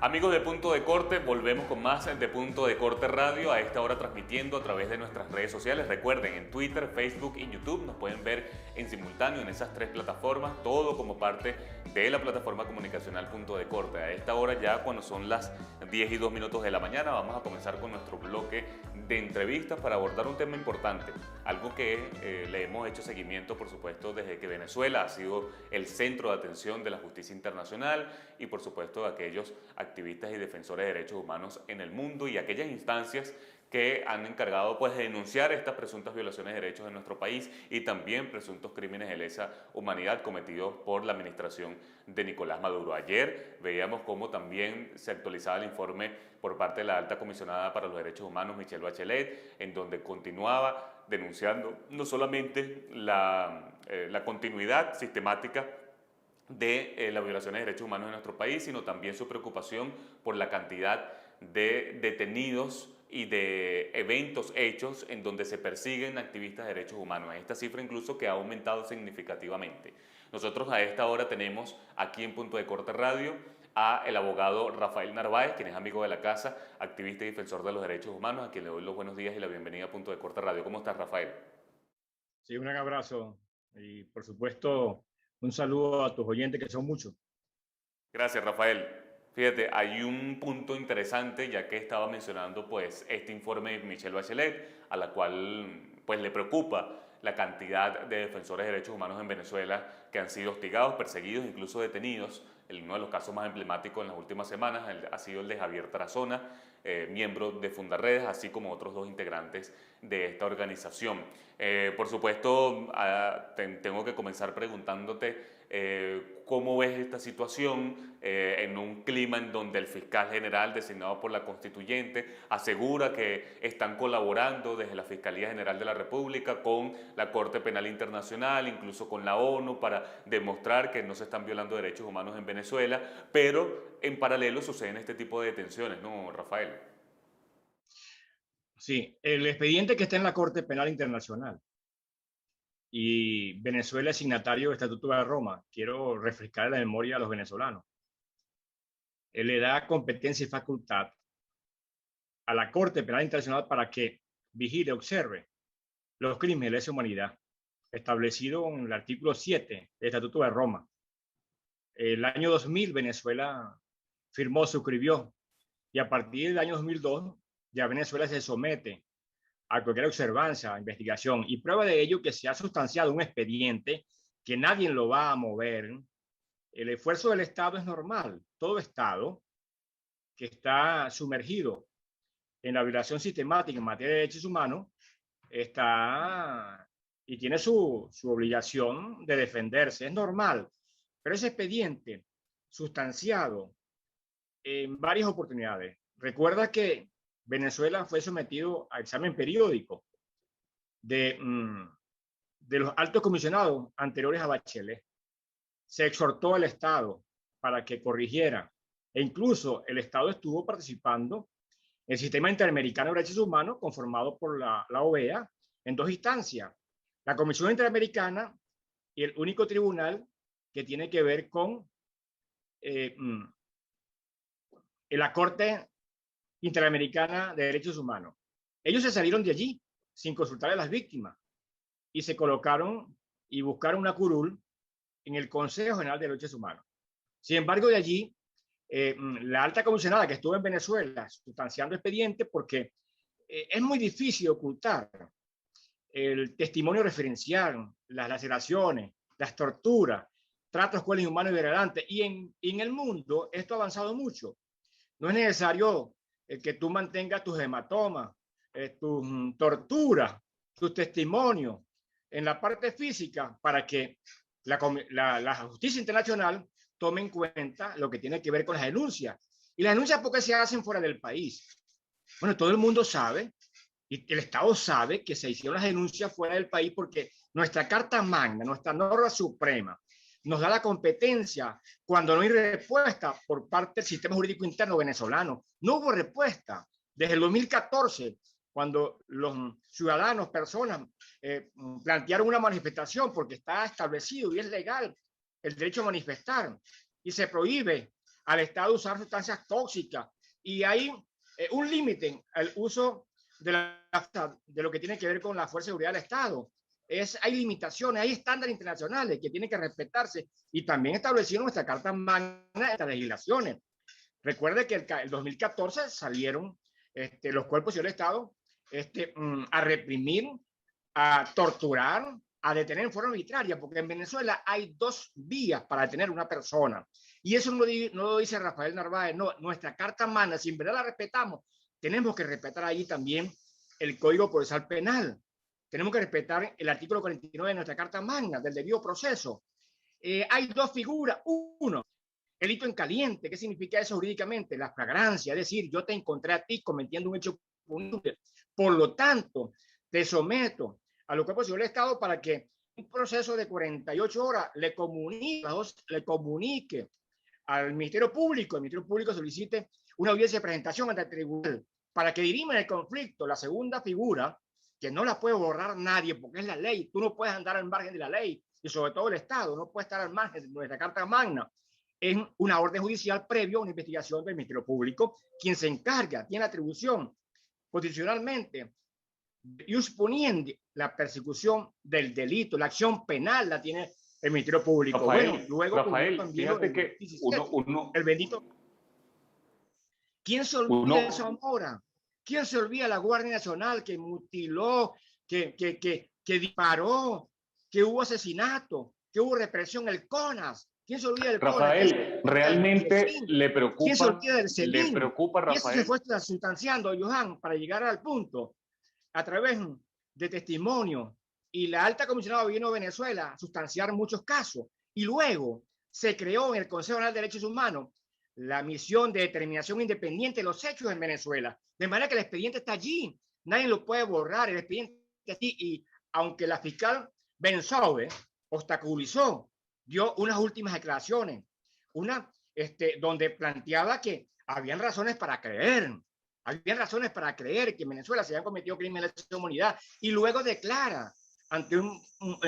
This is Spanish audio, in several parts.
Amigos de Punto de Corte, volvemos con más de Punto de Corte Radio, a esta hora transmitiendo a través de nuestras redes sociales. Recuerden, en Twitter, Facebook y YouTube nos pueden ver en simultáneo en esas tres plataformas, todo como parte de la plataforma comunicacional Punto de Corte. A esta hora, ya cuando son las 10:02 de la mañana, vamos a comenzar con nuestro bloque de entrevistas para abordar un tema importante, algo que le hemos hecho seguimiento, por supuesto, desde que Venezuela ha sido el centro de atención de la justicia internacional y, por supuesto, de aquellos activistas y defensores de derechos humanos en el mundo y aquellas instancias que han encargado pues, de denunciar estas presuntas violaciones de derechos en nuestro país y también presuntos crímenes de lesa humanidad cometidos por la administración de Nicolás Maduro. Ayer veíamos cómo también se actualizaba el informe por parte de la alta comisionada para los derechos humanos, Michelle Bachelet, en donde continuaba denunciando no solamente la continuidad sistemática de las violaciones de derechos humanos en nuestro país, sino también su preocupación por la cantidad de detenidos y de eventos hechos en donde se persiguen activistas de derechos humanos. Esta cifra incluso que ha aumentado significativamente. Nosotros a esta hora tenemos aquí en Punto de Corte Radio a el abogado Rafael Narváez, quien es amigo de la casa, activista y defensor de los derechos humanos, a quien le doy los buenos días y la bienvenida a Punto de Corte Radio. ¿Cómo estás, Rafael? Sí, un gran abrazo y por supuesto un saludo a tus oyentes que son muchos. Gracias, Rafael. Fíjate, hay un punto interesante, ya que estaba mencionando pues este informe de Michelle Bachelet, a la cual pues le preocupa la cantidad de defensores de derechos humanos en Venezuela que han sido hostigados, perseguidos, incluso detenidos. Uno de los casos más emblemáticos en las últimas semanas ha sido el de Javier Tarazona, miembro de Fundarredes, así como otros dos integrantes de esta organización. Por supuesto, tengo que comenzar preguntándote cómo ves esta situación en un clima en donde el fiscal general designado por la constituyente asegura que están colaborando desde la Fiscalía General de la República con la Corte Penal Internacional, incluso con la ONU, para demostrar que no se están violando derechos humanos en Venezuela, pero en paralelo suceden este tipo de detenciones, ¿no, Rafael? Sí, el expediente que está en la Corte Penal Internacional y Venezuela es signatario del Estatuto de Roma. Quiero refrescar la memoria a los venezolanos. Él le da competencia y facultad a la Corte Penal Internacional para que vigile, observe los crímenes de lesa humanidad establecido en el artículo 7 del Estatuto de Roma. El año 2000 Venezuela firmó, suscribió y a partir del año 2002 ya Venezuela se somete a cualquier observancia, investigación y prueba de ello que se ha sustanciado un expediente que nadie lo va a mover. El esfuerzo del Estado es normal. Todo Estado que está sumergido en la violación sistemática en materia de derechos humanos está y tiene su obligación de defenderse. Es normal. Pero ese expediente sustanciado en varias oportunidades. Recuerda que Venezuela fue sometido a examen periódico de, de los altos comisionados anteriores a Bachelet. Se exhortó al Estado para que corrigiera e incluso el Estado estuvo participando en el sistema interamericano de derechos humanos conformado por la OEA en dos instancias. La Comisión Interamericana y el único tribunal que tiene que ver con la Corte Interamericana de Derechos Humanos. Ellos se salieron de allí sin consultar a las víctimas y se colocaron y buscaron una curul en el Consejo General de Derechos Humanos. Sin embargo, de allí, la alta comisionada que estuvo en Venezuela sustanciando expediente porque es muy difícil ocultar el testimonio referencial, las laceraciones, las torturas, tratos crueles, inhumanos y degradantes. Y en el mundo esto ha avanzado mucho. No es necesario que tú mantengas tus hematomas, tus torturas, tus testimonios en la parte física para que la justicia internacional tome en cuenta lo que tiene que ver con las denuncias. Y las denuncias, ¿por qué se hacen fuera del país? Bueno, todo el mundo sabe y el Estado sabe que se hicieron las denuncias fuera del país porque nuestra Carta Magna, nuestra norma suprema, nos da la competencia cuando no hay respuesta por parte del sistema jurídico interno venezolano. No hubo respuesta desde el 2014, cuando los ciudadanos, personas, plantearon una manifestación porque está establecido y es legal el derecho a manifestar y se prohíbe al Estado usar sustancias tóxicas. Y hay un límite al uso de lo que tiene que ver con la fuerza de seguridad del Estado. Hay limitaciones, hay estándares internacionales que tienen que respetarse y también establecieron nuestra Carta Magna de estas legislaciones. Recuerde que el 2014 salieron los cuerpos del Estado a reprimir, a torturar, a detener en forma arbitraria, porque en Venezuela hay 2 vías para detener a una persona. Y eso no lo dice Rafael Narváez, no, nuestra Carta Magna, si en verdad la respetamos, tenemos que respetar allí también el Código Procesal Penal. Tenemos que respetar el artículo 49 de nuestra Carta Magna, del debido proceso. Hay 2 figuras. Uno, el delito en caliente. ¿Qué significa eso jurídicamente? La flagrancia, es decir, yo te encontré a ti cometiendo un hecho punible. Por lo tanto, te someto a los cuerpos de seguridad del Estado para que un proceso de 48 horas le comunique al Ministerio Público. El Ministerio Público solicite una audiencia de presentación ante el tribunal para que diriman el conflicto. La segunda figura, que no la puede borrar nadie porque es la ley, tú no puedes andar al margen de la ley y sobre todo el Estado no puede estar al margen de nuestra Carta Magna, es una orden judicial previo a una investigación del Ministerio Público, quien se encarga, tiene la atribución constitucionalmente ius puniendi, la persecución del delito, la acción penal la tiene el Ministerio Público. Rafael, bueno, luego Rafael, fíjate que el bendito. ¿Quién se olvida de Zamora? ¿Quién se olvida de la Guardia Nacional que mutiló, que disparó, que hubo asesinato, que hubo represión, el CONAS? ¿Quién se olvida del Rafael, CONAS? realmente le preocupa. ¿Quién se olvida del CELIN? Le preocupa, Rafael. Y eso se fue sustanciando, Johan, para llegar al punto, a través de testimonio y la alta comisionada de gobierno de Venezuela sustanciar muchos casos. Y luego se creó en el Consejo Nacional de Derechos Humanos la misión de determinación independiente de los hechos en Venezuela. De manera que el expediente está allí, nadie lo puede borrar, el expediente está allí. Y aunque la fiscal Benzoe obstaculizó, dio unas últimas declaraciones, donde planteaba que habían razones para creer que en Venezuela se habían cometido crímenes de lesa humanidad, y luego declara ante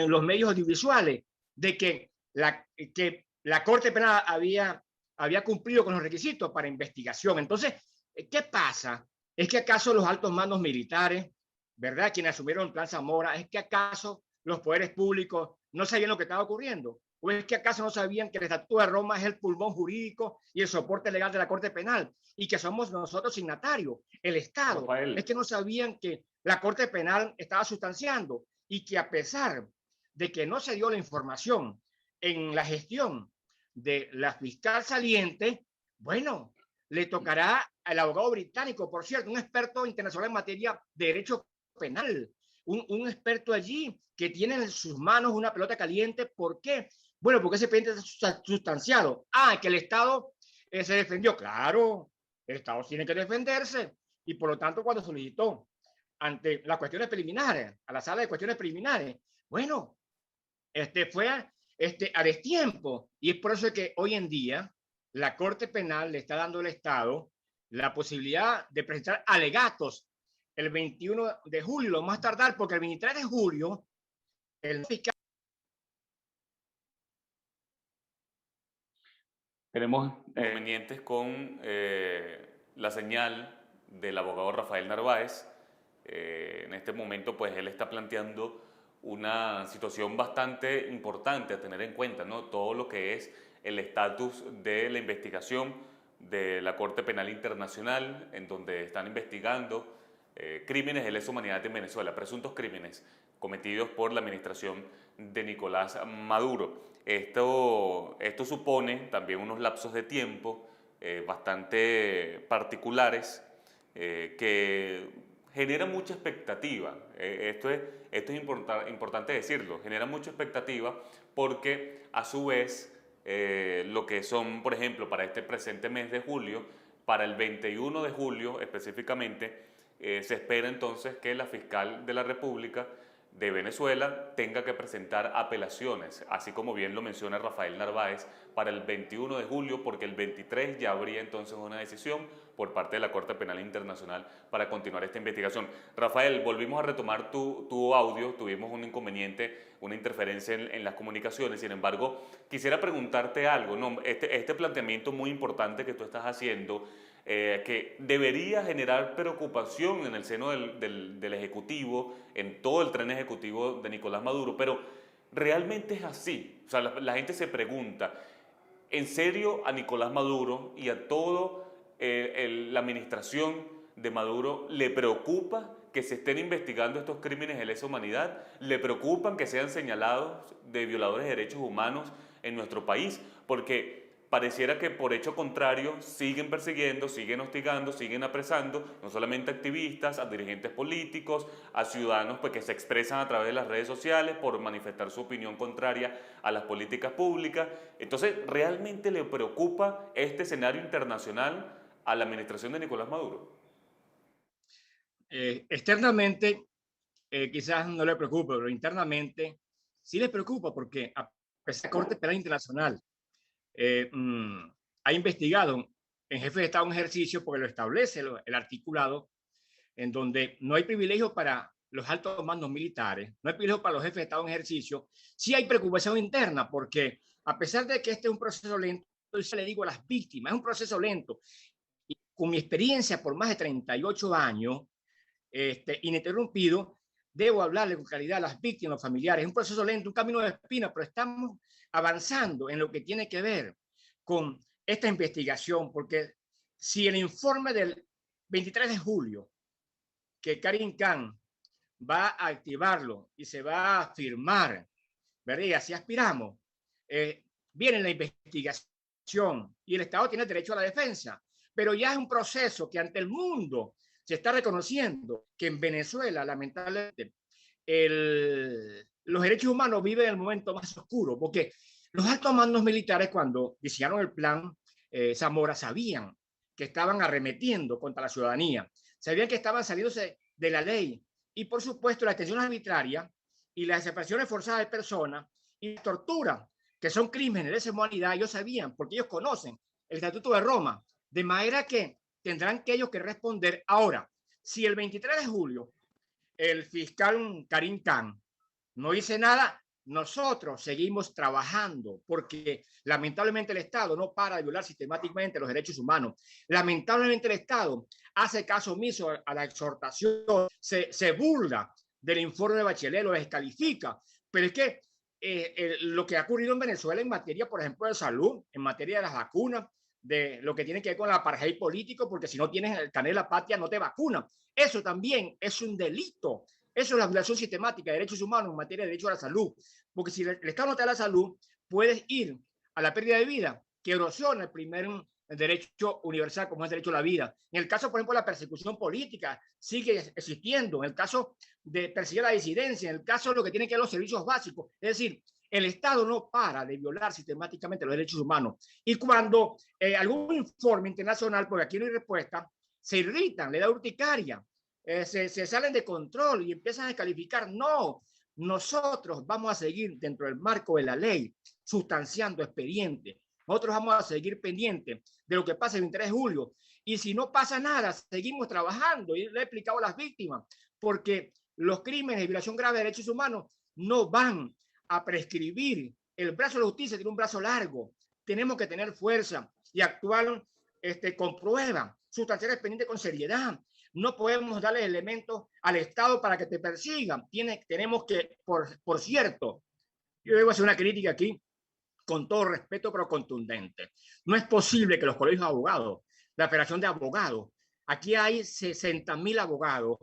los medios audiovisuales de que la Corte Penal había cumplido con los requisitos para investigación. Entonces, ¿qué pasa? ¿Es que acaso los altos mandos militares, verdad, quienes asumieron el Plan Zamora, es que acaso los poderes públicos no sabían lo que estaba ocurriendo? ¿O es que acaso no sabían que el Estatuto de Roma es el pulmón jurídico y el soporte legal de la Corte Penal y que somos nosotros signatarios, el Estado? Rafael. Es que no sabían que la Corte Penal estaba sustanciando y que a pesar de que no se dio la información en la gestión de la fiscal saliente, bueno, le tocará al abogado británico, por cierto, un experto internacional en materia de derecho penal, un experto allí que tiene en sus manos una pelota caliente. ¿Por qué? Bueno, porque ese expediente está sustanciado. Que el Estado se defendió. Claro, el Estado tiene que defenderse. Y por lo tanto, cuando solicitó ante las cuestiones preliminares, a la sala de cuestiones preliminares, bueno, fue a destiempo. Y es por eso que hoy en día la Corte Penal le está dando al Estado la posibilidad de presentar alegatos el 21 de julio, lo más tardar, porque el 23 de julio el fiscal. Tenemos inconvenientes con la señal del abogado Rafael Narváez. En este momento, pues él está planteando una situación bastante importante a tener en cuenta, ¿no? Todo lo que es el estatus de la investigación de la Corte Penal Internacional, en donde están investigando crímenes de lesa humanidad en Venezuela, presuntos crímenes cometidos por la administración de Nicolás Maduro. Esto supone también unos lapsos de tiempo bastante particulares que generan mucha expectativa. Esto es importante decirlo, genera mucha expectativa porque a su vez lo que son, por ejemplo, para este presente mes de julio, para el 21 de julio específicamente, se espera entonces que la fiscal de la República de Venezuela tenga que presentar apelaciones, así como bien lo menciona Rafael Narváez, para el 21 de julio, porque el 23 ya habría entonces una decisión por parte de la Corte Penal Internacional para continuar esta investigación. Rafael, volvimos a retomar tu audio, tuvimos un inconveniente, una interferencia en las comunicaciones, sin embargo, quisiera preguntarte algo, ¿no? Este planteamiento muy importante que tú estás haciendo, que debería generar preocupación en el seno del Ejecutivo, en todo el tren ejecutivo de Nicolás Maduro, pero realmente es así. O sea, la gente se pregunta, ¿en serio a Nicolás Maduro y a toda la administración de Maduro le preocupa que se estén investigando estos crímenes de lesa humanidad? ¿Le preocupan que sean señalados de violadores de derechos humanos en nuestro país? Porque pareciera que por hecho contrario siguen persiguiendo, siguen hostigando, siguen apresando no solamente a activistas, a dirigentes políticos, a ciudadanos pues, que se expresan a través de las redes sociales por manifestar su opinión contraria a las políticas públicas. Entonces, ¿realmente le preocupa este escenario internacional a la administración de Nicolás Maduro? Externamente, quizás no le preocupe, pero internamente sí le preocupa porque a pesar de la Corte Penal Internacional eh, mm, ha investigado en jefe de Estado en ejercicio, porque lo establece el articulado, en donde no hay privilegio para los altos mandos militares, no hay privilegio para los jefes de Estado en ejercicio, sí hay preocupación interna, porque a pesar de que este es un proceso lento, yo le digo a las víctimas, es un proceso lento. Y con mi experiencia por más de 38 años, ininterrumpido, debo hablarle con claridad a las víctimas, a los familiares. Es un proceso lento, un camino de espina, pero estamos avanzando en lo que tiene que ver con esta investigación, porque si el informe del 23 de julio, que Karim Khan va a activarlo y se va a firmar, ¿verdad? Y así aspiramos, viene la investigación y el Estado tiene derecho a la defensa, pero ya es un proceso que ante el mundo se está reconociendo que en Venezuela, lamentablemente, los derechos humanos viven el momento más oscuro, porque los altos mandos militares, cuando diseñaron el plan Zamora, sabían que estaban arremetiendo contra la ciudadanía, sabían que estaban saliéndose de la ley, y por supuesto la detención arbitraria y las desapariciones forzadas de personas y tortura, que son crímenes de lesa humanidad, ellos sabían, porque ellos conocen el Estatuto de Roma, de manera que tendrán que ellos que responder. Ahora, si el 23 de julio el fiscal Karim Khan no dice nada, nosotros seguimos trabajando, porque lamentablemente el Estado no para de violar sistemáticamente los derechos humanos. Lamentablemente el Estado hace caso omiso a la exhortación, se burla del informe de Bachelet, lo descalifica, pero es que lo que ha ocurrido en Venezuela en materia, por ejemplo, de salud, en materia de las vacunas, de lo que tiene que ver con la apartheid político, porque si no tienes el carnet de la patria no te vacunan. Eso también es un delito. Eso es la violación sistemática de derechos humanos en materia de derecho a la salud. Porque si el Estado no te da la salud, puedes ir a la pérdida de vida, que erosiona el primer derecho universal, como es el derecho a la vida. En el caso, por ejemplo, de la persecución política, sigue existiendo. En el caso de perseguir la disidencia, en el caso de lo que tiene que ver los servicios básicos. Es decir, el Estado no para de violar sistemáticamente los derechos humanos. Y cuando algún informe internacional, porque aquí no hay respuesta, se irritan, le da urticaria, se salen de control y empiezan a descalificar. No, nosotros vamos a seguir dentro del marco de la ley, sustanciando expedientes. Nosotros vamos a seguir pendientes de lo que pasa el 23 de julio. Y si no pasa nada, seguimos trabajando. Y le he explicado a las víctimas, porque los crímenes de violación grave de derechos humanos no van a prescribir. El brazo de la justicia tiene un brazo largo. Tenemos que tener fuerza y actuar con prueba, sustanciar expediente con seriedad. No podemos darle elementos al Estado para que te persigan. Tenemos que, por cierto, yo debo hacer una crítica aquí, con todo respeto, pero contundente. No es posible que los colegios de abogados, la Federación de Abogados, aquí hay 60.000 abogados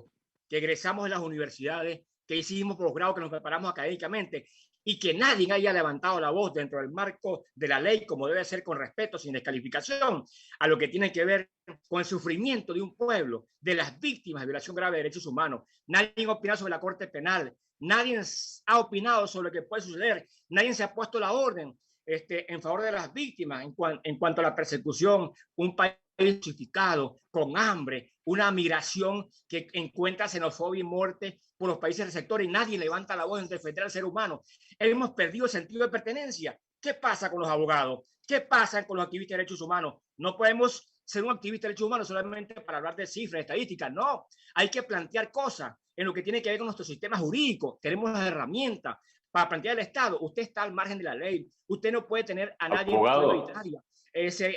que egresamos de las universidades, que hicimos posgrado, que nos preparamos académicamente, y que nadie haya levantado la voz dentro del marco de la ley, como debe ser, con respeto, sin descalificación, a lo que tiene que ver con el sufrimiento de un pueblo, de las víctimas de violación grave de derechos humanos. Nadie ha opinado sobre la Corte Penal, nadie ha opinado sobre lo que puede suceder, nadie se ha puesto la orden en favor de las víctimas en cuanto a la persecución, un país justificado, con hambre, una migración que encuentra xenofobia y muerte por los países receptores y nadie levanta la voz en defender al ser humano. Hemos perdido el sentido de pertenencia. ¿Qué pasa con los abogados? ¿Qué pasa con los activistas de derechos humanos? No podemos ser un activista de derechos humanos solamente para hablar de cifras, estadísticas. No, hay que plantear cosas en lo que tiene que ver con nuestro sistema jurídico. Tenemos las herramientas para plantear el Estado. Usted está al margen de la ley. Usted no puede tener a nadie en prisión arbitraria.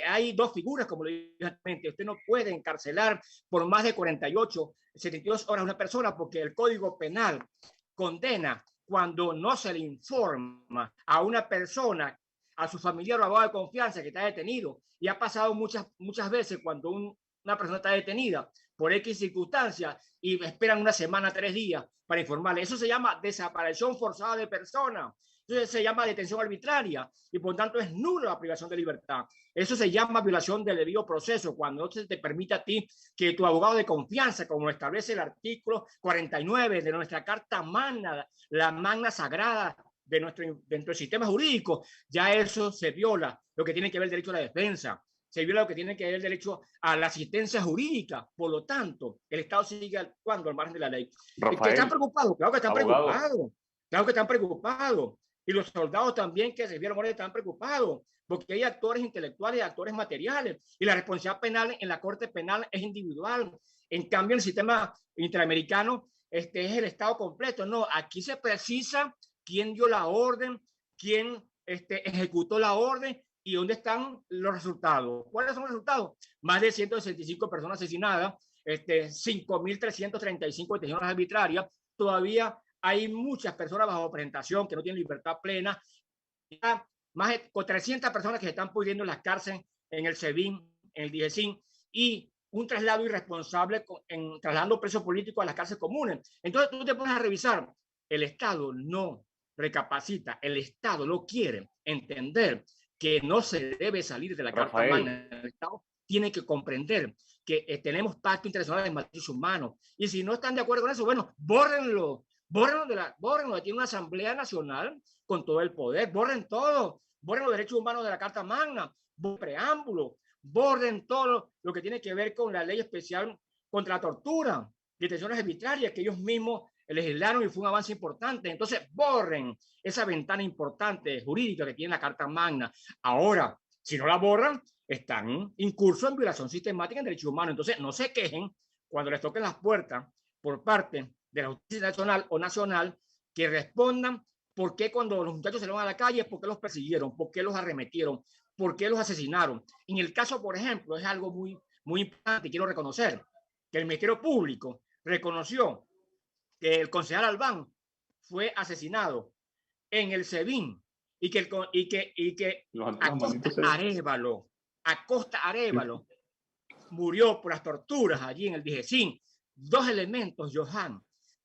Hay dos figuras, como lo dije anteriormente. Usted no puede encarcelar por más de 48, 72 horas a una persona porque el Código Penal condena cuando no se le informa a una persona, a su familiar o abogado de confianza que está detenido. Y ha pasado muchas veces cuando una persona está detenida por X circunstancias y esperan una semana, 3 días para informarle. Eso se llama desaparición forzada de personas. Eso se llama detención arbitraria y por tanto es nula la privación de libertad. Eso se llama violación del debido proceso, cuando no se te permite a ti que tu abogado de confianza, como lo establece el artículo 49 de nuestra Carta Magna, la magna sagrada de dentro del sistema jurídico, ya eso se viola lo que tiene que ver el derecho a la defensa, se viola lo que tiene que ver el derecho a la asistencia jurídica. Por lo tanto, el Estado sigue actuando al margen de la ley. Rafael, ¿Que están preocupados? Claro que están abogado. preocupados. Claro que están preocupados. Y los soldados también que se vieron muertos están preocupados, porque hay actores intelectuales y actores materiales, y la responsabilidad penal en la Corte Penal es individual. En cambio, el sistema interamericano es el Estado completo. No, aquí se precisa quién dio la orden, quién ejecutó la orden y dónde están los resultados. ¿Cuáles son los resultados? Más de 165 personas asesinadas, 5.335 detenciones arbitrarias. Todavía hay muchas personas bajo presentación que no tienen libertad plena. Más de 300 personas que se están pudriendo en las cárceles, en el SEBIN, en el DIGESIN, y un traslado irresponsable trasladando presos políticos a las cárceles comunes. Entonces tú te pones a revisar, el Estado no recapacita, el Estado no quiere entender que no se debe salir de la Carta Magna. El Estado tiene que comprender que tenemos pacto internacional de derechos humanos, y si no están de acuerdo con eso, bueno, bórrenlo. Bórrenlo, tiene una Asamblea Nacional con todo el poder, borren todo, borren los derechos humanos de la Carta Magna, borren preámbulo, borren todo lo que tiene que ver con la ley especial contra la tortura, detenciones arbitrarias que ellos mismos legislaron y fue un avance importante. Entonces, borren esa ventana importante jurídica que tiene la Carta Magna. Ahora, si no la borran, están incursos en violación sistemática en derechos humanos. Entonces, no se quejen cuando les toquen las puertas por parte de la justicia nacional o nacional, que respondan por qué cuando los muchachos se van a la calle, por qué los persiguieron, por qué los arremetieron, por qué los asesinaron. En el caso, por ejemplo, es algo muy importante y quiero reconocer que el Ministerio Público reconoció que el concejal Albán fue asesinado en el SEBIN y que Acosta Arévalo murió por las torturas allí en el DIGESIN. Dos elementos, Johan,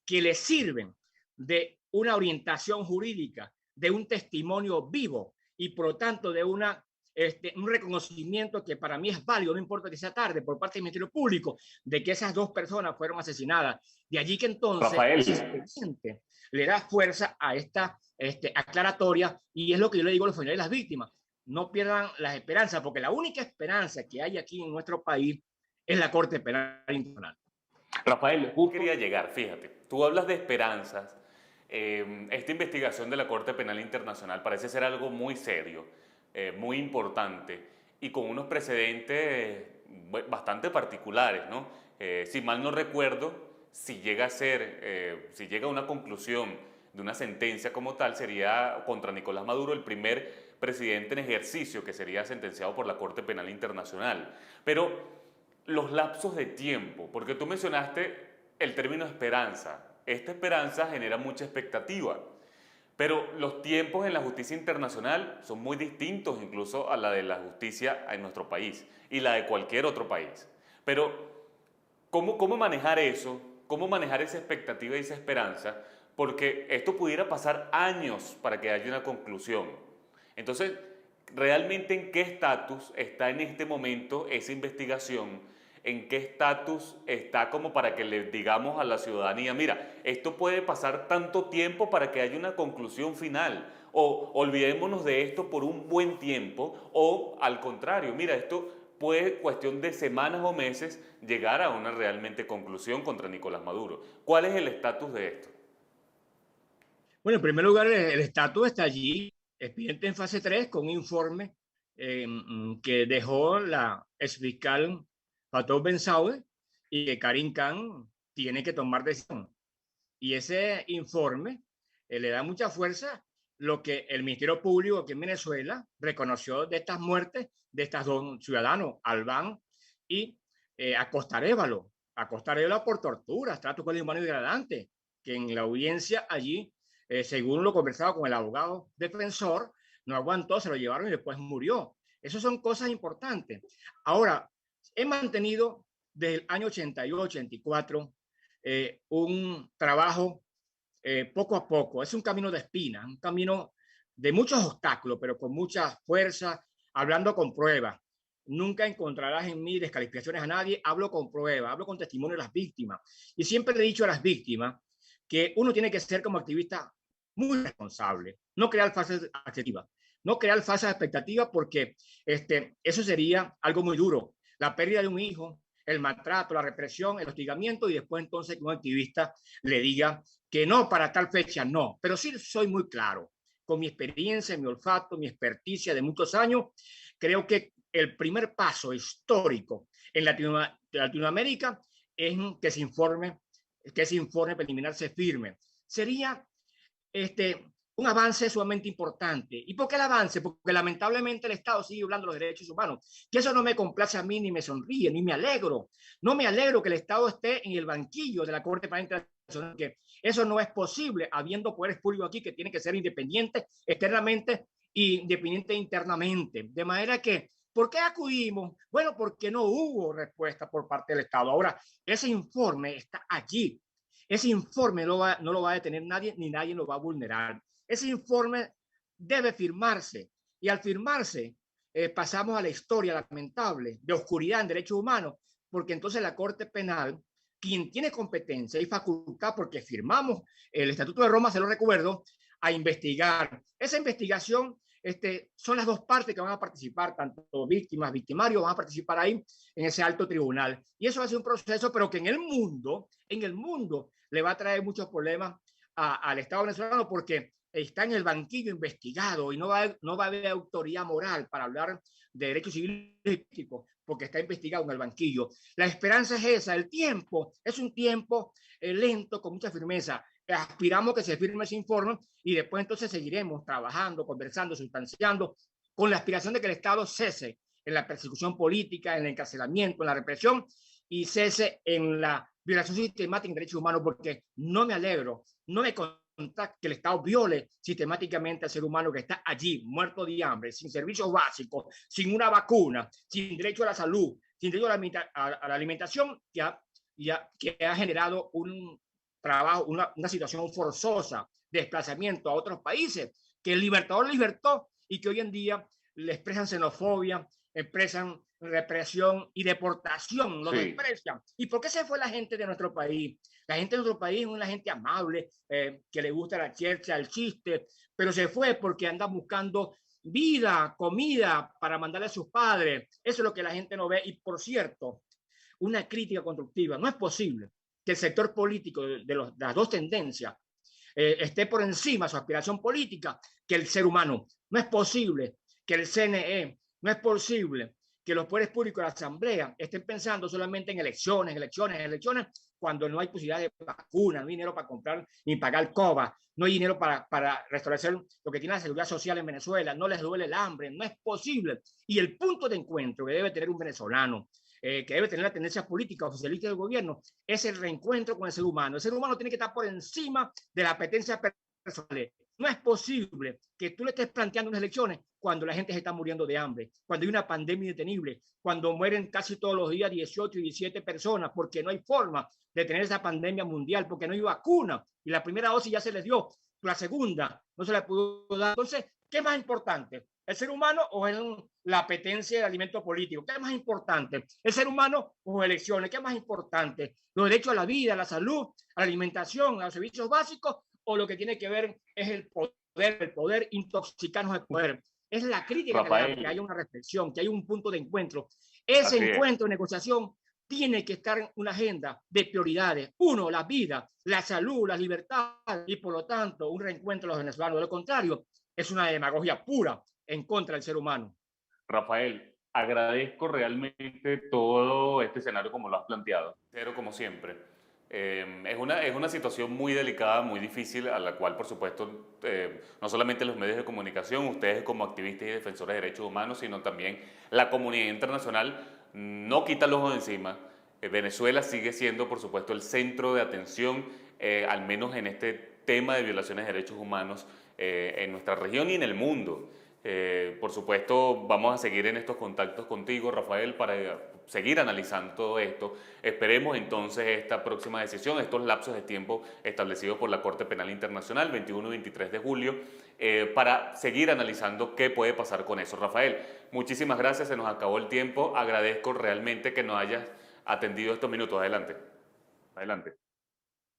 que le sirven de una orientación jurídica, de un testimonio vivo y por lo tanto de un reconocimiento que para mí es válido, no importa que sea tarde, por parte del Ministerio Público, de que esas dos personas fueron asesinadas. De allí que entonces Rafael, el expediente le da fuerza a esta aclaratoria, y es lo que yo le digo a los familiares de las víctimas. No pierdan las esperanzas, porque la única esperanza que hay aquí en nuestro país es la Corte Penal Internacional. Rafael, justo quería llegar, fíjate, tú hablas de esperanzas. Esta investigación de la Corte Penal Internacional parece ser algo muy serio, muy importante y con unos precedentes bastante particulares, ¿no? Si mal no recuerdo, si llega a una conclusión de una sentencia como tal, sería contra Nicolás Maduro el primer presidente en ejercicio que sería sentenciado por la Corte Penal Internacional. Pero los lapsos de tiempo, porque tú mencionaste el término esperanza. Esta esperanza genera mucha expectativa, pero los tiempos en la justicia internacional son muy distintos incluso a la de la justicia en nuestro país y la de cualquier otro país. Pero, ¿cómo manejar eso? ¿Cómo manejar esa expectativa y esa esperanza? Porque esto pudiera pasar años para que haya una conclusión. Entonces, ¿realmente en qué estatus está en este momento esa investigación? ¿en qué estatus está como para que le digamos a la ciudadanía, mira, esto puede pasar tanto tiempo para que haya una conclusión final? O olvidémonos de esto por un buen tiempo, o al contrario, mira, esto puede, cuestión de semanas o meses, llegar a una realmente conclusión contra Nicolás Maduro. ¿Cuál es el estatus de esto? Bueno, en primer lugar, el estatus está allí, expediente en fase 3 con un informe que dejó la exfiscal Fatou Bensouda y que Karim Khan tiene que tomar decisión. Y ese informe le da mucha fuerza lo que el Ministerio Público aquí en Venezuela reconoció de estas muertes de estos dos ciudadanos, Albán y Acosta Arévalo. Acosta Arévalo por torturas, trato con el humano y degradante, que en la audiencia allí, según lo conversado con el abogado defensor, no aguantó, se lo llevaron y después murió. Esas son cosas importantes. Ahora, he mantenido desde el año 88, 84, un trabajo poco a poco. Es un camino de espinas, un camino de muchos obstáculos, pero con mucha fuerza, hablando con pruebas. Nunca encontrarás en mí descalificaciones a nadie, hablo con pruebas, hablo con testimonio de las víctimas. Y siempre le he dicho a las víctimas que uno tiene que ser como activista muy responsable, no crear falsas expectativas, no crear falsas expectativas porque eso sería algo muy duro. La pérdida de un hijo, el maltrato, la represión, el hostigamiento y después entonces que un activista le diga que no para tal fecha, no. Pero sí soy muy claro, con mi experiencia, mi olfato, mi experticia de muchos años, creo que el primer paso histórico en Latinoamérica es que ese informe preliminar se firme. Sería un avance sumamente importante. ¿Y por qué el avance? Porque lamentablemente el Estado sigue violando los derechos humanos. Que eso no me complace a mí, ni me sonríe, ni me alegro. No me alegro que el Estado esté en el banquillo de la Corte Penal Internacional, que eso no es posible, habiendo poderes públicos aquí que tienen que ser independientes externamente e independientes internamente. De manera que, ¿por qué acudimos? Bueno, porque no hubo respuesta por parte del Estado. Ahora, ese informe está allí. Ese informe no lo va a detener nadie, ni nadie lo va a vulnerar. Ese informe debe firmarse y al firmarse pasamos a la historia lamentable de oscuridad en derechos humanos, porque entonces la Corte Penal, quien tiene competencia y facultad, porque firmamos el Estatuto de Roma, se lo recuerdo, a investigar. Esa investigación son las dos partes que van a participar, tanto víctimas, victimarios, van a participar ahí en ese alto tribunal. Y eso va a ser un proceso, pero que en el mundo le va a traer muchos problemas al Estado venezolano porque está en el banquillo investigado y no va a haber autoridad moral para hablar de derechos civiles y políticos porque está investigado en el banquillo. La esperanza es esa, el tiempo es un tiempo lento, con mucha firmeza. Aspiramos que se firme ese informe y después entonces seguiremos trabajando, conversando, sustanciando con la aspiración de que el Estado cese en la persecución política, en el encarcelamiento, en la represión y cese en la violación sistemática de derechos humanos, porque no me alegro, no me consta que el Estado viole sistemáticamente al ser humano que está allí, muerto de hambre, sin servicios básicos, sin una vacuna, sin derecho a la salud, sin derecho a la alimentación, que ha generado un trabajo, una situación forzosa de desplazamiento a otros países, que el Libertador libertó y que hoy en día le expresan xenofobia, expresan represión y deportación, los Sí. desprecian. ¿Y por qué se fue la gente de nuestro país? La gente de nuestro país es una gente amable, que le gusta la chercha, el chiste, pero se fue porque anda buscando vida, comida para mandarle a sus padres. Eso es lo que la gente no ve. Y por cierto, una crítica constructiva. No es posible que el sector político de las dos tendencias esté por encima de su aspiración política que el ser humano. No es posible que el CNE, no es posible que los poderes públicos de la Asamblea estén pensando solamente en elecciones, cuando no hay posibilidad de vacuna, no hay dinero para comprar ni pagar COVA, no hay dinero para restablecer lo que tiene la seguridad social en Venezuela, no les duele el hambre, no es posible. Y el punto de encuentro que debe tener un venezolano, que debe tener la tendencia política oficialista del gobierno, es el reencuentro con el ser humano. El ser humano tiene que estar por encima de la apetencia personal. No es posible que tú le estés planteando unas elecciones cuando la gente se está muriendo de hambre, cuando hay una pandemia indetenible, cuando mueren casi todos los días 18 y 17 personas, porque no hay forma de tener esa pandemia mundial, porque no hay vacuna. Y la primera dosis ya se les dio, la segunda no se la pudo dar. Entonces, ¿qué es más importante? ¿El ser humano o es la apetencia del alimento político? ¿Qué es más importante? ¿El ser humano o elecciones? ¿Qué es más importante? ¿Los derechos a la vida, a la salud, a la alimentación, a los servicios básicos? ¿O lo que tiene que ver es el poder intoxicarnos de poder? Es la crítica que haya una reflexión, que haya un punto de encuentro. Ese encuentro, negociación, tiene que estar en una agenda de prioridades. Uno, la vida, la salud, la libertad y por lo tanto un reencuentro de los venezolanos. De lo contrario, es una demagogia pura en contra del ser humano. Rafael, agradezco realmente todo este escenario como lo has planteado, pero como siempre. Es una situación muy delicada, muy difícil, a la cual, por supuesto, no solamente los medios de comunicación, ustedes como activistas y defensores de derechos humanos, sino también la comunidad internacional no quita el ojo de encima. Venezuela sigue siendo, por supuesto, el centro de atención, al menos en este tema de violaciones de derechos humanos en nuestra región y en el mundo. Por supuesto, vamos a seguir en estos contactos contigo, Rafael, para seguir analizando todo esto. Esperemos entonces esta próxima decisión, estos lapsos de tiempo establecidos por la Corte Penal Internacional, 21 y 23 de julio, para seguir analizando qué puede pasar con eso. Rafael, muchísimas gracias, se nos acabó el tiempo. Agradezco realmente que nos hayas atendido estos minutos. Adelante. Adelante.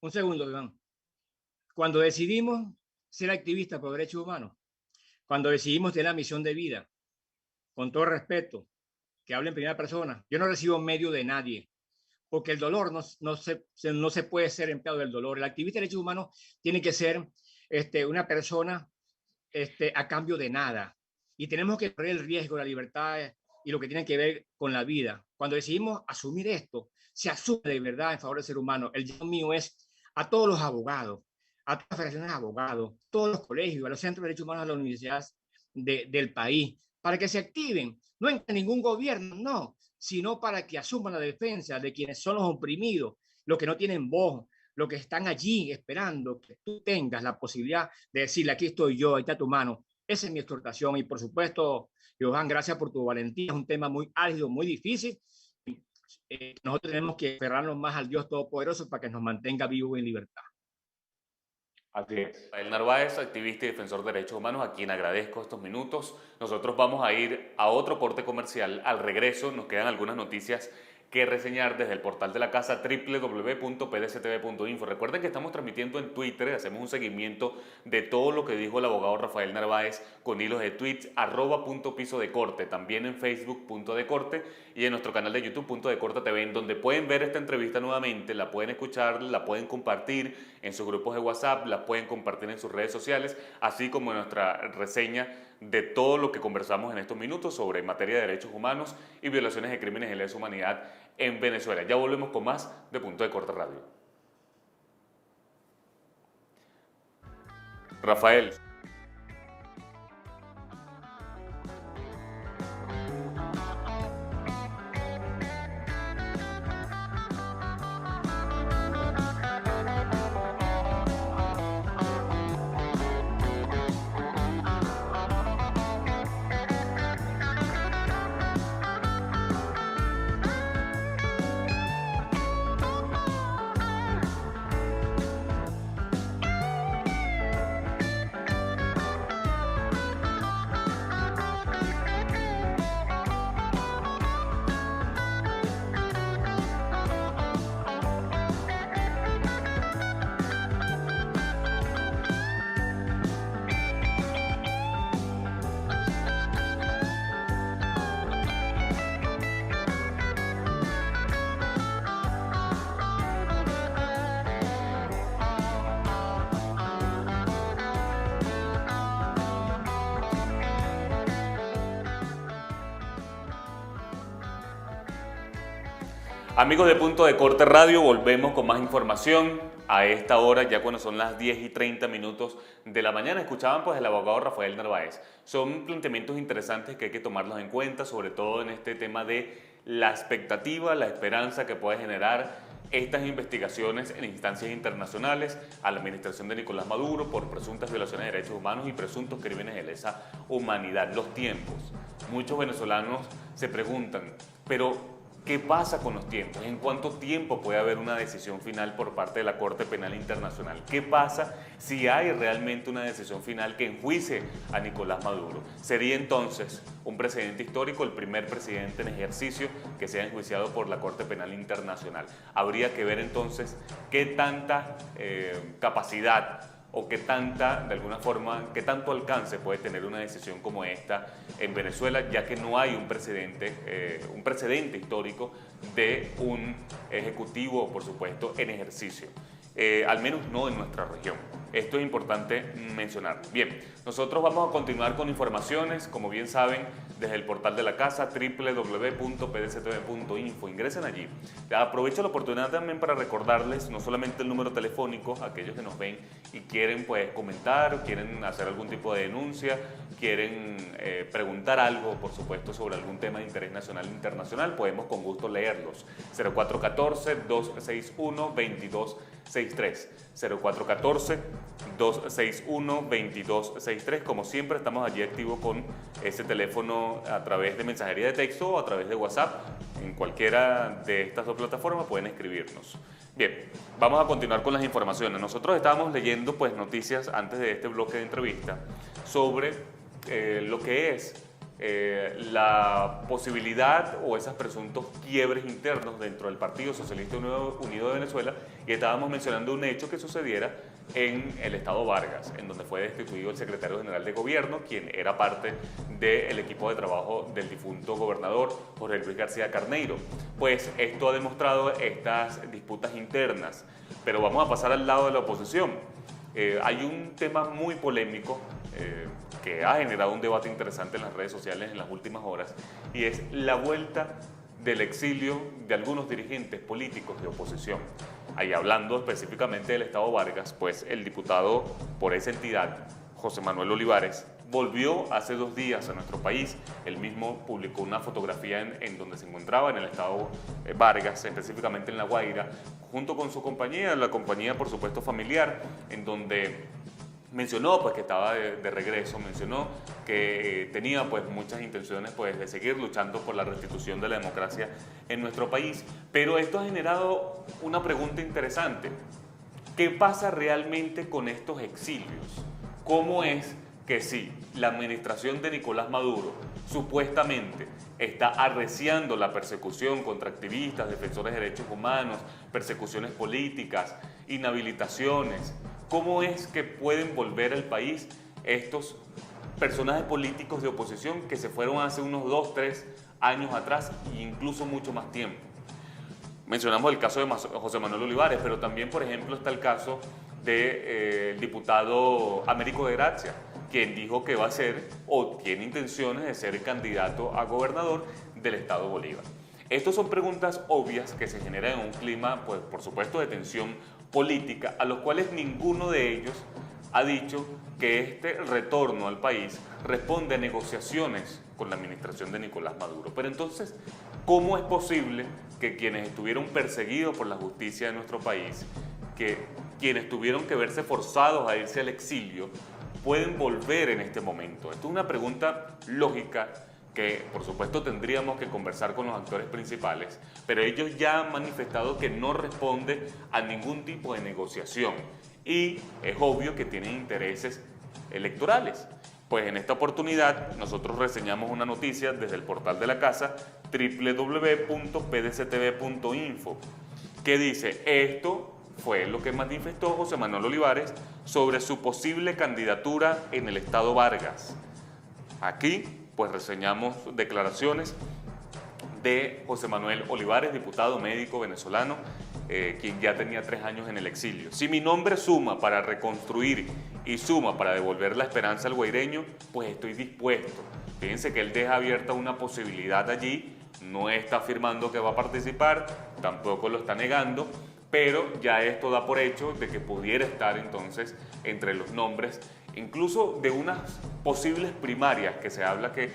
Un segundo, Iván. Cuando decidimos ser activistas por derechos humanos, cuando decidimos tener la misión de vida, con todo respeto, que hable en primera persona, yo no recibo medio de nadie, porque el dolor no se puede ser empleado del dolor. El activista de derechos humanos tiene que ser una persona a cambio de nada. Y tenemos que correr el riesgo de la libertad y lo que tiene que ver con la vida. Cuando decidimos asumir esto, se asume de verdad en favor del ser humano. El llamado mío es a todos los abogados, a todas las federaciones de abogados, todos los colegios, a los centros de derechos humanos, a las universidades del país, para que se activen, no en ningún gobierno, no, sino para que asuman la defensa de quienes son los oprimidos, los que no tienen voz, los que están allí esperando que tú tengas la posibilidad de decirle, aquí estoy yo, ahí está tu mano. Esa es mi exhortación y por supuesto, Johan, gracias por tu valentía. Es un tema muy álgido, muy difícil. Nosotros tenemos que aferrarnos más al Dios Todopoderoso para que nos mantenga vivos en libertad. Así es. Rafael Narváez, activista y defensor de derechos humanos, a quien agradezco estos minutos. Nosotros vamos a ir a otro corte comercial. Al regreso nos quedan algunas noticias que reseñar desde el portal de la casa www.pdctv.info. Recuerden que estamos transmitiendo en Twitter, hacemos un seguimiento de todo lo que dijo el abogado Rafael Narváez con hilos de tweets, @punto piso de corte, también en Facebook punto de corte y en nuestro canal de YouTube punto de corte TV, en donde pueden ver esta entrevista nuevamente, la pueden escuchar, la pueden compartir en sus grupos de WhatsApp, la pueden compartir en sus redes sociales, así como en nuestra reseña de todo lo que conversamos en estos minutos sobre materia de derechos humanos y violaciones de crímenes de lesa humanidad en Venezuela. Ya volvemos con más de Punto de Corte Radio. Rafael. Amigos de Punto de Corte Radio, volvemos con más información a esta hora, ya cuando son las 10:30 de la mañana. Escuchaban pues el abogado Rafael Narváez. Son planteamientos interesantes que hay que tomarlos en cuenta, sobre todo en este tema de la expectativa, la esperanza que puede generar estas investigaciones en instancias internacionales a la administración de Nicolás Maduro por presuntas violaciones de derechos humanos y presuntos crímenes de lesa humanidad. Los tiempos. Muchos venezolanos se preguntan, pero ¿Qué pasa con los tiempos? ¿En cuánto tiempo puede haber una decisión final por parte de la Corte Penal Internacional? ¿Qué pasa si hay realmente una decisión final que enjuicie a Nicolás Maduro? Sería entonces un precedente histórico, el primer presidente en ejercicio que sea enjuiciado por la Corte Penal Internacional. Habría que ver entonces qué tanta capacidad o qué tanta, de alguna forma, qué tanto alcance puede tener una decisión como esta en Venezuela, ya que no hay un precedente histórico de un ejecutivo, por supuesto, en ejercicio. Al menos no en nuestra región. Esto es importante mencionar. Bien, nosotros vamos a continuar con informaciones, como bien saben, desde el portal de la casa, www.pdctv.info. Ingresen allí. Aprovecho la oportunidad también para recordarles no solamente el número telefónico, aquellos que nos ven y quieren pues comentar, quieren hacer algún tipo de denuncia, quieren preguntar algo, por supuesto, sobre algún tema de interés nacional e internacional, podemos con gusto leerlos. 0414-261-2263. 0414-261-2263. Como siempre, estamos allí activos con ese teléfono a través de mensajería de texto o a través de WhatsApp. En cualquiera de estas dos plataformas pueden escribirnos. Bien, vamos a continuar con las informaciones. Nosotros estábamos leyendo pues noticias antes de este bloque de entrevista sobre lo que es la posibilidad o esos presuntos quiebres internos dentro del Partido Socialista Unido de Venezuela, y estábamos mencionando un hecho que sucediera en el estado Vargas, en donde fue destituido el secretario general de gobierno, quien era parte del equipo de trabajo del difunto gobernador Jorge Luis García Carneiro. Pues esto ha demostrado estas disputas internas, pero vamos a pasar al lado de la oposición. Hay un tema muy polémico que ha generado un debate interesante en las redes sociales en las últimas horas, y es la vuelta del exilio de algunos dirigentes políticos de oposición. Ahí hablando específicamente del estado Vargas, pues el diputado por esa entidad, José Manuel Olivares, volvió hace 2 días a nuestro país. Él mismo publicó una fotografía en donde se encontraba en el estado Vargas, específicamente en La Guaira, junto con su compañía, la compañía por supuesto familiar, en donde mencionó pues que estaba de regreso, mencionó que tenía pues muchas intenciones pues de seguir luchando por la restitución de la democracia en nuestro país. Pero esto ha generado una pregunta interesante. ¿Qué pasa realmente con estos exilios? ¿Cómo es que si la administración de Nicolás Maduro supuestamente está arreciando la persecución contra activistas, defensores de derechos humanos, persecuciones políticas, inhabilitaciones, cómo es que pueden volver al país estos personajes políticos de oposición que se fueron hace unos 2, 3 años atrás e incluso mucho más tiempo? Mencionamos el caso de José Manuel Olivares, pero también, por ejemplo, está el caso del diputado Américo de Gracia, quien dijo que va a ser o tiene intenciones de ser candidato a gobernador del estado Bolívar. Estas son preguntas obvias que se generan en un clima, pues, por supuesto, de tensión política, a los cuales ninguno de ellos ha dicho que este retorno al país responde a negociaciones con la administración de Nicolás Maduro. Pero entonces, ¿cómo es posible que quienes estuvieron perseguidos por la justicia de nuestro país, que quienes tuvieron que verse forzados a irse al exilio, pueden volver en este momento? Esto es una pregunta lógica que por supuesto tendríamos que conversar con los actores principales, pero ellos ya han manifestado que no responde a ningún tipo de negociación y es obvio que tienen intereses electorales. Pues en esta oportunidad nosotros reseñamos una noticia desde el portal de la casa, www.pdctv.info, que dice: esto fue lo que manifestó José Manuel Olivares sobre su posible candidatura en el estado Vargas. Aquí pues reseñamos declaraciones de José Manuel Olivares, diputado médico venezolano, quien ya tenía 3 años en el exilio. Si mi nombre suma para reconstruir y suma para devolver la esperanza al guaireño, pues estoy dispuesto. Fíjense que él deja abierta una posibilidad allí, no está afirmando que va a participar, tampoco lo está negando, pero ya esto da por hecho de que pudiera estar entonces entre los nombres, incluso de unas posibles primarias que se habla que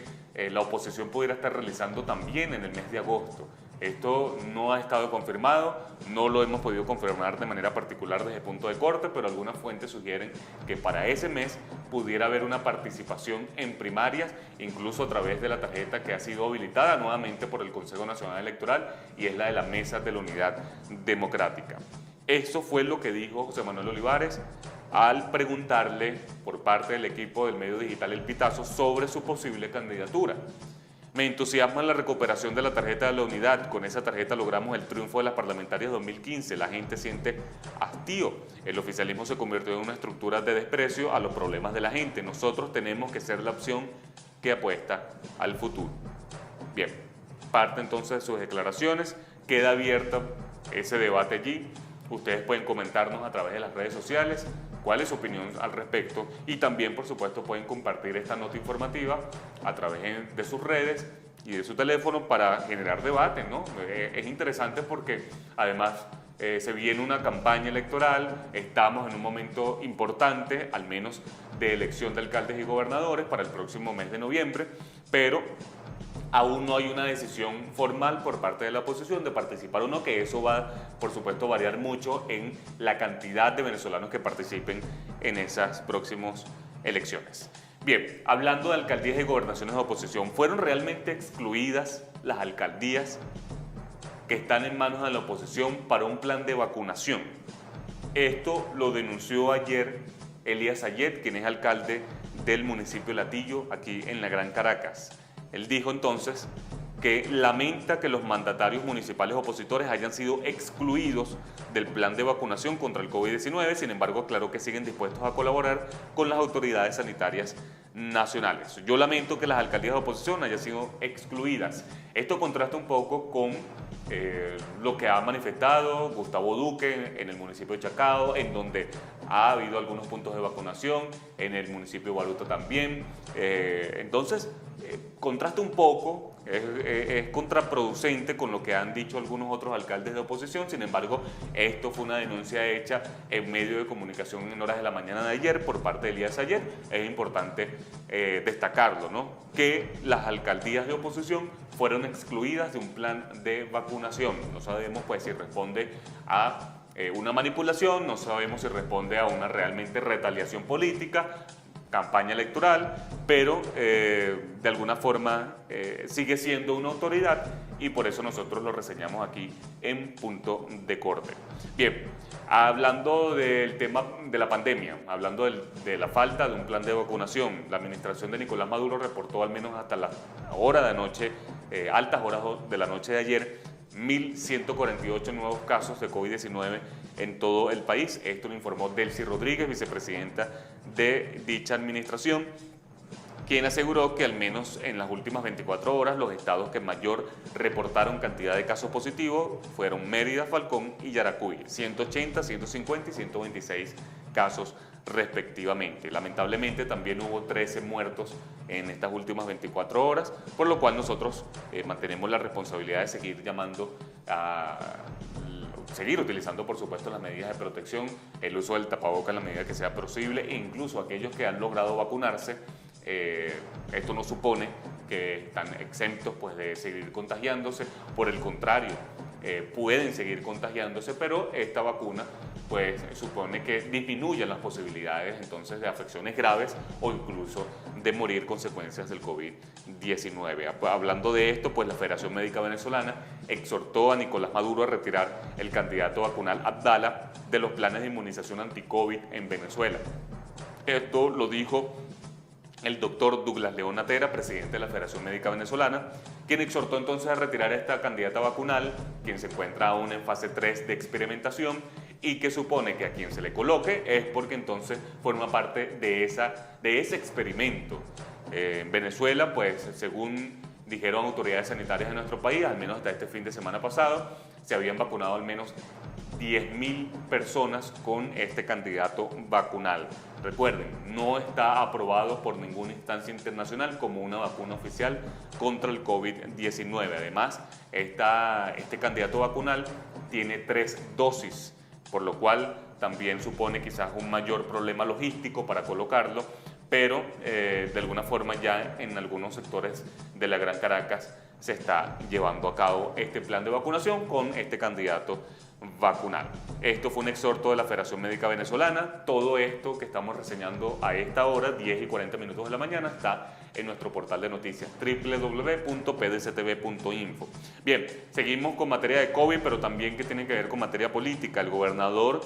la oposición pudiera estar realizando también en el mes de agosto. Esto no ha estado confirmado, no lo hemos podido confirmar de manera particular desde el punto de corte, pero algunas fuentes sugieren que para ese mes pudiera haber una participación en primarias, incluso a través de la tarjeta que ha sido habilitada nuevamente por el Consejo Nacional Electoral, y es la de la Mesa de la Unidad Democrática. Eso fue lo que dijo José Manuel Olivares al preguntarle por parte del equipo del medio digital El Pitazo sobre su posible candidatura. Me entusiasma la recuperación de la tarjeta de la unidad. Con esa tarjeta logramos el triunfo de las parlamentarias 2015. La gente siente hastío. El oficialismo se convirtió en una estructura de desprecio a los problemas de la gente. Nosotros tenemos que ser la opción que apuesta al futuro. Bien, parte entonces de sus declaraciones. Queda abierta ese debate allí. Ustedes pueden comentarnos a través de las redes sociales cuál es su opinión al respecto, y también, por supuesto, pueden compartir esta nota informativa a través de sus redes y de su teléfono para generar debate, ¿no? Es interesante porque además se viene una campaña electoral, estamos en un momento importante, al menos de elección de alcaldes y gobernadores para el próximo mes de noviembre, pero aún no hay una decisión formal por parte de la oposición de participar o no, que eso va, por supuesto, a variar mucho en la cantidad de venezolanos que participen en esas próximas elecciones. Bien, hablando de alcaldías y gobernaciones de oposición, ¿fueron realmente excluidas las alcaldías que están en manos de la oposición para un plan de vacunación? Esto lo denunció ayer Elías Ayet, quien es alcalde del municipio de Latillo, aquí en la Gran Caracas. Él dijo entonces que lamenta que los mandatarios municipales opositores hayan sido excluidos del plan de vacunación contra el COVID-19, sin embargo aclaró que siguen dispuestos a colaborar con las autoridades sanitarias nacionales. Yo lamento que las alcaldías de oposición hayan sido excluidas. Esto contrasta un poco con lo que ha manifestado Gustavo Duque en el municipio de Chacao, en donde ha habido algunos puntos de vacunación, en el municipio de Baruta también. Entonces, contrasta un poco, es contraproducente con lo que han dicho algunos otros alcaldes de oposición. Sin embargo, esto fue una denuncia hecha en medio de comunicación en horas de la mañana de ayer por parte de Elías Ayet. Es importante destacarlo, ¿no? Que las alcaldías de oposición fueron excluidas de un plan de vacunación. No sabemos pues si responde a una manipulación, no sabemos si responde a una realmente retaliación política, campaña electoral, pero de alguna forma sigue siendo una autoridad, y por eso nosotros lo reseñamos aquí en Punto de Corte. Bien, hablando del tema de la pandemia, hablando de la falta de un plan de vacunación, la administración de Nicolás Maduro reportó al menos hasta la hora de anoche, altas horas de la noche de ayer, 1.148 nuevos casos de COVID-19 en todo el país. Esto lo informó Delcy Rodríguez, vicepresidenta de dicha administración, quien aseguró que al menos en las últimas 24 horas los estados que mayor reportaron cantidad de casos positivos fueron Mérida, Falcón y Yaracuy, 180, 150 y 126 casos respectivamente. Lamentablemente también hubo 13 muertos en estas últimas 24 horas, por lo cual nosotros mantenemos la responsabilidad de seguir llamando a seguir utilizando, por supuesto, las medidas de protección, el uso del tapaboca en la medida que sea posible, e incluso aquellos que han logrado vacunarse. Esto no supone que están exentos pues, de seguir contagiándose, por el contrario, pueden seguir contagiándose, pero esta vacuna pues supone que disminuyen las posibilidades entonces de afecciones graves o incluso de morir consecuencias del COVID-19. Hablando de esto, pues la Federación Médica Venezolana exhortó a Nicolás Maduro a retirar el candidato vacunal Abdala de los planes de inmunización anti-COVID en Venezuela. Esto lo dijo el doctor Douglas León Natera, presidente de la Federación Médica Venezolana, quien exhortó entonces a retirar a esta candidata vacunal, quien se encuentra aún en fase 3 de experimentación, y que supone que a quien se le coloque es porque entonces forma parte de ese experimento. En Venezuela, pues según dijeron autoridades sanitarias de nuestro país, al menos hasta este fin de semana pasado, se habían vacunado al menos 10.000 personas con este candidato vacunal. Recuerden, no está aprobado por ninguna instancia internacional como una vacuna oficial contra el COVID-19. Además, este candidato vacunal tiene 3 dosis, por lo cual también supone quizás un mayor problema logístico para colocarlo, pero de alguna forma ya en algunos sectores de la Gran Caracas se está llevando a cabo este plan de vacunación con este candidato vacunar. Esto fue un exhorto de la Federación Médica Venezolana. Todo esto que estamos reseñando a esta hora, 10:40 de la mañana, está en nuestro portal de noticias www.pdctv.info. Bien, seguimos con materia de COVID, pero también que tiene que ver con materia política. El gobernador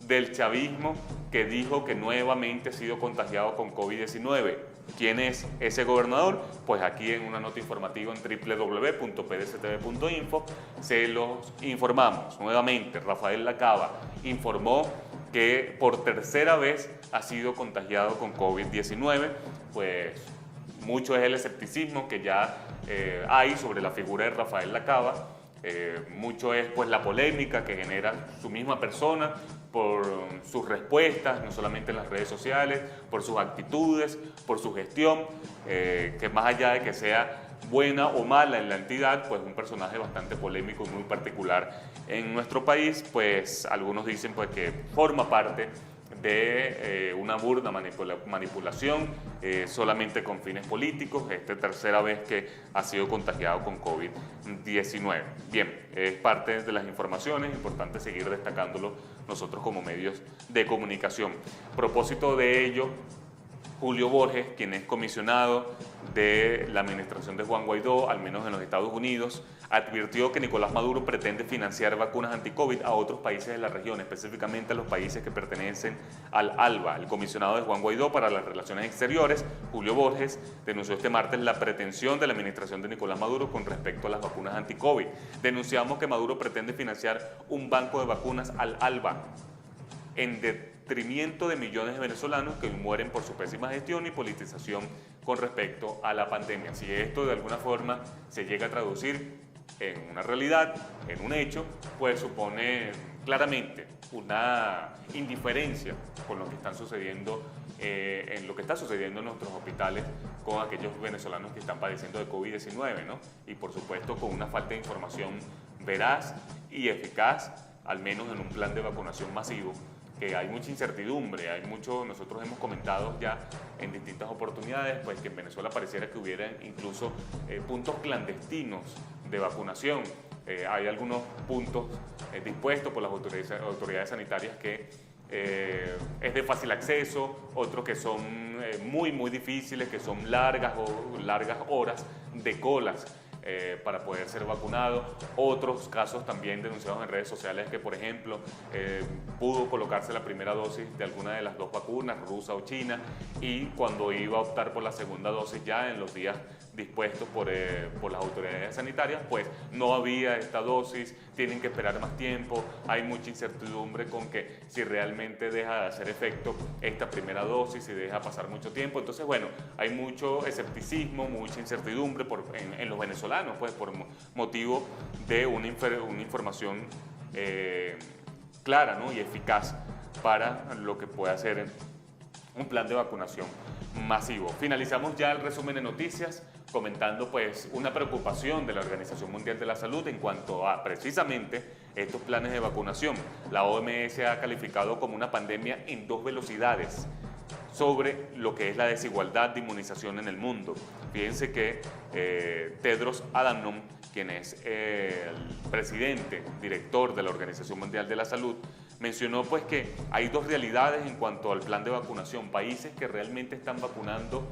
del chavismo que dijo que nuevamente ha sido contagiado con COVID-19. ¿Quién es ese gobernador? Pues aquí en una nota informativa en www.pdctv.info se los informamos. Nuevamente, Rafael Lacaba informó que por tercera vez ha sido contagiado con COVID-19. Pues mucho es el escepticismo que ya hay sobre la figura de Rafael Lacaba. Mucho es pues la polémica que genera su misma persona por sus respuestas, no solamente en las redes sociales, por sus actitudes, por su gestión, que más allá de que sea buena o mala en la entidad, pues un personaje bastante polémico y muy particular en nuestro país. Pues algunos dicen pues que forma parte de una burda manipulación solamente con fines políticos. Esta tercera vez que ha sido contagiado con COVID-19. Bien, es parte de las informaciones, importante seguir destacándolo nosotros como medios de comunicación. A propósito de ello, Julio Borges, quien es comisionado de la administración de Juan Guaidó, al menos en los Estados Unidos, advirtió que Nicolás Maduro pretende financiar vacunas anti-COVID a otros países de la región, específicamente a los países que pertenecen al ALBA. El comisionado de Juan Guaidó para las Relaciones Exteriores, Julio Borges, denunció este martes la pretensión de la administración de Nicolás Maduro con respecto a las vacunas anti-COVID. Denunciamos que Maduro pretende financiar un banco de vacunas al ALBA en detrimento de millones de venezolanos que mueren por su pésima gestión y politización con respecto a la pandemia. Si esto de alguna forma se llega a traducir en una realidad, en un hecho, pues supone claramente una indiferencia con lo que están sucediendo, en lo que está sucediendo en nuestros hospitales con aquellos venezolanos que están padeciendo de COVID-19, ¿no? Y por supuesto con una falta de información veraz y eficaz, al menos en un plan de vacunación masivo, que hay mucha incertidumbre, nosotros hemos comentado ya en distintas oportunidades, pues que en Venezuela pareciera que hubieran incluso puntos clandestinos de vacunación. Hay algunos puntos dispuestos por las autoridades sanitarias que es de fácil acceso, otros que son muy difíciles, que son largas horas de colas para poder ser vacunado. Otros casos también denunciados en redes sociales que, por ejemplo, pudo colocarse la primera dosis de alguna de las dos vacunas, rusa o china, y cuando iba a optar por la segunda dosis ya en los días dispuestos por las autoridades sanitarias, pues no había esta dosis, tienen que esperar más tiempo, hay mucha incertidumbre con que si realmente deja de hacer efecto esta primera dosis, si deja pasar mucho tiempo. Entonces, bueno, hay mucho escepticismo, mucha incertidumbre en los venezolanos, pues por motivo de una información clara, ¿no? Y eficaz para lo que pueda ser un plan de vacunación masivo. Finalizamos ya el resumen de noticias comentando pues una preocupación de la Organización Mundial de la Salud en cuanto a precisamente estos planes de vacunación. La OMS ha calificado como una pandemia en dos velocidades sobre lo que es la desigualdad de inmunización en el mundo. Fíjense que Tedros Adhanom, quien es el presidente, director de la Organización Mundial de la Salud, mencionó pues que hay dos realidades en cuanto al plan de vacunación. Países que realmente están vacunando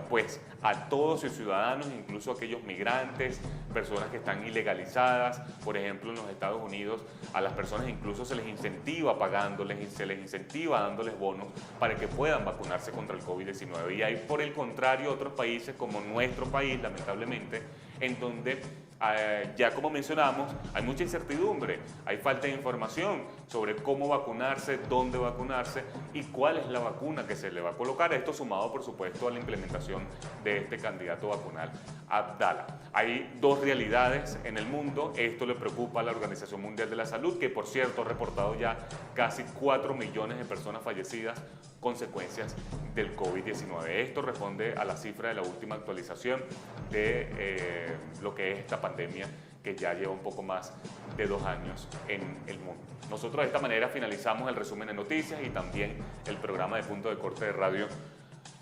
pues a todos sus ciudadanos, incluso aquellos migrantes, personas que están ilegalizadas. Por ejemplo, en los Estados Unidos a las personas incluso se les incentiva pagándoles y se les incentiva dándoles bonos para que puedan vacunarse contra el COVID-19. Y hay por el contrario otros países como nuestro país, lamentablemente, en donde ya como mencionamos, hay mucha incertidumbre, hay falta de información sobre cómo vacunarse, dónde vacunarse y cuál es la vacuna que se le va a colocar. Esto sumado, por supuesto, a la implementación de este candidato vacunal, Abdala. Hay dos realidades en el mundo. Esto le preocupa a la Organización Mundial de la Salud, que por cierto ha reportado ya casi 4 millones de personas fallecidas consecuencias del COVID-19. Esto responde a la cifra de la última actualización de lo que es esta pandemia que ya lleva un poco más de 2 años en el mundo. Nosotros de esta manera finalizamos el resumen de noticias y también el programa de Punto de Corte de Radio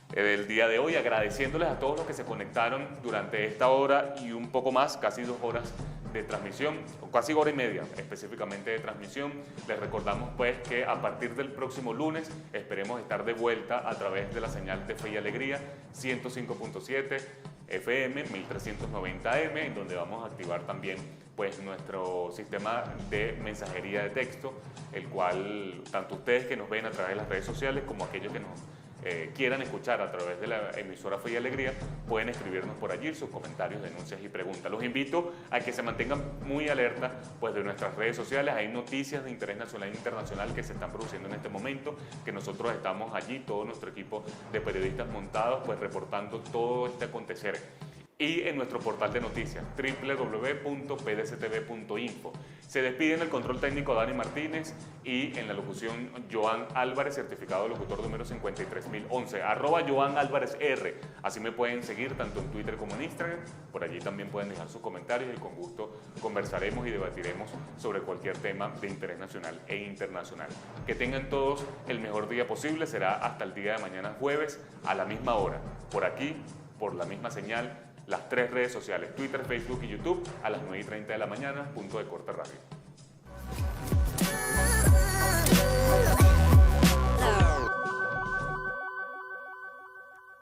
del día de hoy, agradeciéndoles a todos los que se conectaron durante esta hora y un poco más, casi 2 horas de transmisión, casi hora y media específicamente de transmisión. Les recordamos pues que a partir del próximo lunes esperemos estar de vuelta a través de la señal de Fe y Alegría 105.7 FM 1390M, en donde vamos a activar también pues nuestro sistema de mensajería de texto, el cual tanto ustedes que nos ven a través de las redes sociales como aquellos que nos quieran escuchar a través de la emisora Fe y Alegría, pueden escribirnos por allí sus comentarios, denuncias y preguntas. Los invito a que se mantengan muy alerta pues, de nuestras redes sociales. Hay noticias de interés nacional e internacional que se están produciendo en este momento, que nosotros estamos allí, todo nuestro equipo de periodistas montados, pues reportando todo este acontecer. Y en nuestro portal de noticias, www.pdctv.info. Se despide en el control técnico Dani Martínez y en la locución Joan Álvarez, certificado locutor número 53011, @Joan Álvarez R. Así me pueden seguir tanto en Twitter como en Instagram. Por allí también pueden dejar sus comentarios y con gusto conversaremos y debatiremos sobre cualquier tema de interés nacional e internacional. Que tengan todos el mejor día posible. Será hasta el día de mañana jueves a la misma hora, por aquí, por la misma señal. Las 3 redes sociales, Twitter, Facebook y YouTube, a las 9:30 de la mañana, punto de corte radio.